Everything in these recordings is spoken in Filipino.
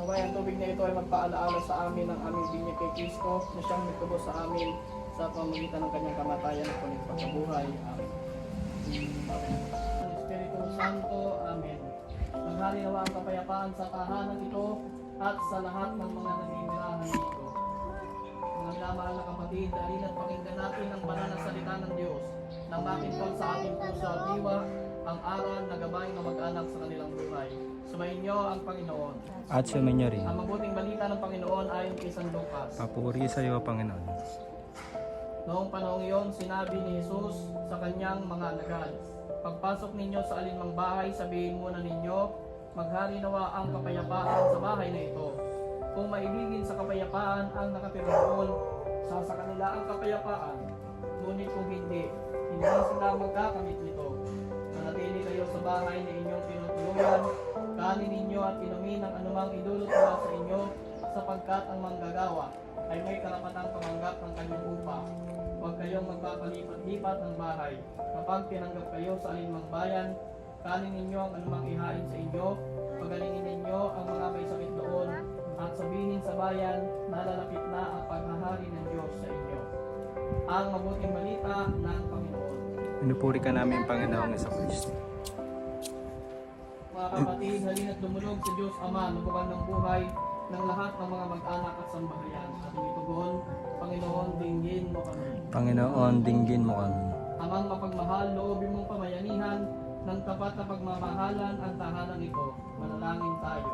Naway ang tubig na ito ay magpaalaala sa amin ng aming binyag kay Kristo na siyang nagtubos sa amin sa pamamagitan ng kanyang kamatayan at muling pagkabuhay. Amen. Ang Espiritu Santo. Amen. Maghari nawa ang kapayapaan sa tahanan ito at sa lahat ng mga naninirahan dito. Mga minamahal na kapatid, dalhin at pakinggan natin ang banal na salita ng Diyos nang makinpag sa ating puso at diwa ang aral na gabay na mag-anak sa kanilang buhay. Sumayin niyo ang Panginoon. At sumainyo rin. Ang mabuting balita ng Panginoon ayon kay San Lucas. Papuri sa iyo, Panginoon. Noong panahong iyon, sinabi ni Jesus sa kanyang mga alagad, pagpasok ninyo sa alinmang bahay, sabihin muna ninyo, maghari nawa ang kapayapaan sa bahay na ito. Kung maibigin sa kapayapaan ang nakatira doon, sa kanila ang kapayapaan. Ngunit kung hindi sila magkakamit nito. Manatili kayo sa bahay na inyong tinutuluyan, kanin ninyo at inumin ang anumang idulot mula sa inyo, sapagkat ang manggagawa ay may karapatang pamanggap ng kanyang upa. Huwag kayong magpapalipat-lipat ng bahay. Kapag tinanggap kayo sa alinmang bayan, kanin ninyo ang anumang ihain sa inyo, pagalingin ninyo ang mga may sakit doon, at sabihin sa bayan, nalalapit na ang paghahari ng Diyos sa inyo. Ang mabuting balita ng Panginoon. Pinupuri ka namin, Panginoong Jesucristo. Mga kapatid, halina't lumulog sa Diyos Ama, lubukan ng buhay ng lahat ng mga mag-anak at sambahayan. At itugon, Panginoon, dinggin mo kami. Panginoon, dinggin mo kami. Amang mapagmahal, loobin mong pamayanihan ng tapat na pagmamahalan ang tahanan ito. Manalangin tayo.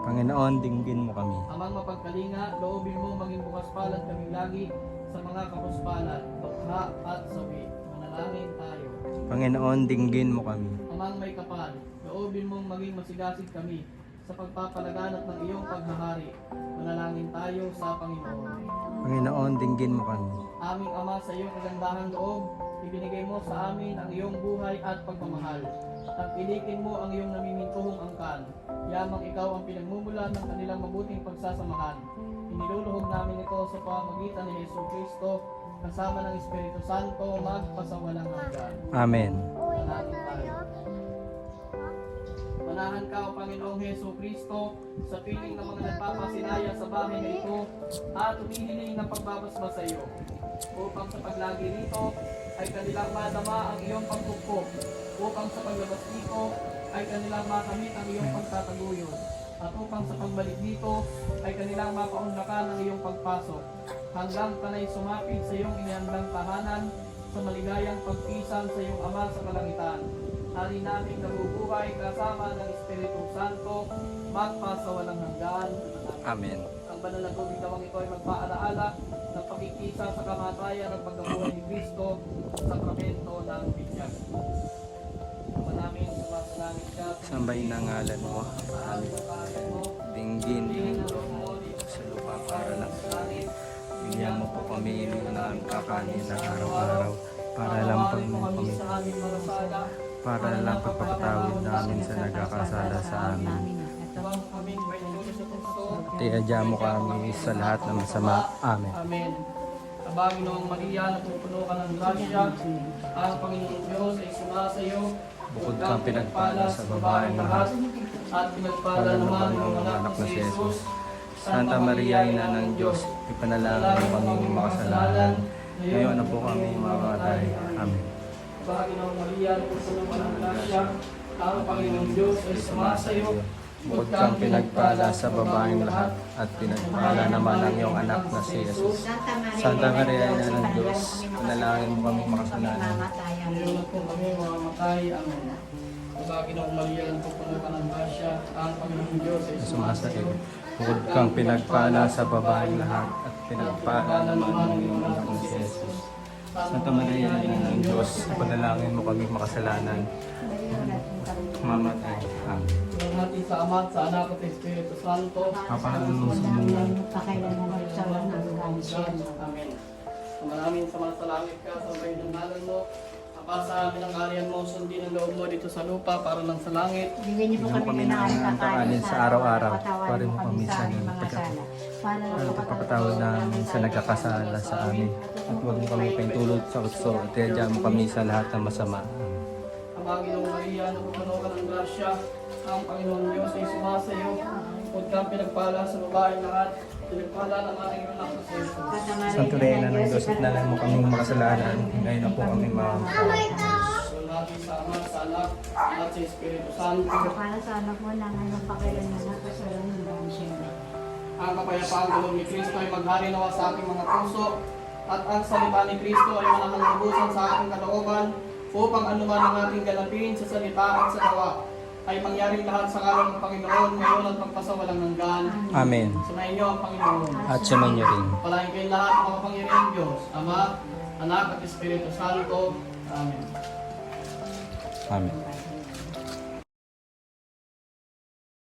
Panginoon, dinggin mo kami. Amang mapagkalinga, loobin mong maging bukas palad kaming lagi sa mga kapuspalan, tukha at sawi. Manalangin tayo. Panginoon, dinggin mo kami. Amang may kapal, loobin mong maging masigasig kami sa pagpapalaganap ng iyong paghahari. Manalangin tayo sa Panginoon. Panginoon, dinggin mo kami. Aming Ama, sa iyong kagandahang loob, ibinigay mo sa amin ang iyong buhay at pagmamahal. Tagpilikin mo ang iyong namimintuhong angkan. Yamang ikaw ang pinagmumulan ng kanilang mabuting pagsasamahan. Iniluluhog namin ito sa pamamagitan ni Jesucristo kasama ng Espiritu Santo magpasawalang hanggan. Amen. Manalangin tayo. Manahan ka, O Panginoong Jesucristo, sa piling ng mga nagpapasinaya sa bahay na ito at humihiling ng pagbabasbas sa iyo, upang sa paglagi rito ay kanilang madama ang iyong pagpupok, upang sa paglabas dito ay kanilang makamit ang iyong pagtataguyod, at upang sa pagbalik dito ay kanilang mapaunlakan ang iyong pagpasok, hanggang kanay sumapit sa iyong inihandang tahanan sa maligayang pagpisan sa iyong Ama sa kalangitan. Hari namin nabubuhay kasama ng Espiritu Santo, magpasawalang hanggan. Amen. Ang banal na tubig nawang ito ay magpaalaala ng pagkikisa sa kamatayan ng pagkabuhay ni Kristo sa sakramento ng binyag. Ama namin, sumasalangit ka. Sambahin na ngalan mo. Amin ang kahit mo. Dinggin Tingin ang roho mo dito sa lupa para lang. sa langit. Bigyan mo po kami ng aming kakanin na araw-araw para lang Patawarin mo kami kami sa aming mga sala. para lang pagpapatawid namin sa nagkakasala sa amin. Huwag kaming may tulong sa puso. Tiadya mo kami sa lahat ng masama. Amen. Amen. Kabangin noong Maria, napupuno ka ng grasya, ang Panginoong Diyos ay sumasa iyo. Bukod kang pinagpala sa babaeng lahat, at pinagpala naman ng anak na si Jesus. Santa Maria, Ina ng Diyos, ipanalangin mo kami makasalanan. Ngayon na po kami mamamatay. Amen. Kabangin noong Maria, napupuno ka ng grasya, ang Panginoong Diyos ay sumasa iyo. Bukod kang pinagpala sa babaeng lahat, at pinagpala naman ang iyong anak na si Jesus. Santa Maria, Ina ng Diyos, ipanalangin mo kami makasalanan. Ngayon na po kami mamamatay. Amen. Kabangin noong Maria, napupuno ka ng grasya, ang Panginoong Diyos ay Sumasa iyo. Bukod kang pinagpala sa babaeng lahat, at pinagpala naman ang iyong anak na si Jesus. Santa Maria, Ina ng Diyos, ipanalangin mo kami makasalanan. Mamatay. Amen. Tulong natin sa Ama, at sa Anak at sa Espiritu Santo. Papahalan mo sa mga Amen. Ama namin sa mga salangit ka, sambahin ng ngalan mo. Apa sa amin ang arian mo, sundin ang loob mo dito sa lupa para lang sa langit. Bigyan niyo po Bigyan mo kami kami ng aming ng kakanin sa araw-araw. Patawarin mo kami sa aming mga aming sala. Para lang pagpapatawad namin sa nagkakasala sa amin. At huwag mo kami paintulot sa utso, at tiadya mo kami sa lahat ng masama. Ang Panginoong Maria, napupuno ka ng grasya. Ang Panginoon Diyos ay sumasa iyo. Huwag ka kang pinagpala sa babaeng lahat. Pinagpala naman ang iyong anak na si Jesus. Santo Reyna ng Diyos, at nalangin mo kaming makasalanan. Ngayon na po kami Sulati sa Ama, sa Anak, at sa Espiritu Santo. Para sa anak mo na ngayon pakilaman na kasalanan ng buong siya. Ang kapayapaan ng ni Kristo ay maghari nawa sa aking mga puso, at ang salita ni Kristo ay manananglubusan sa aking kalooban, upang anuman ang ating ganapin sa salita at sa gawa ay mangyaring lahat sa ngalan ng Panginoon ngayon at magpasawalang hanggan. Amen. Sumayin niyo ang Panginoon. At sumayin niyo rin. Palain kayong lahat ng mga Panginoon Diyos, Ama, Anak at Espiritu Santo. Amen. Amen.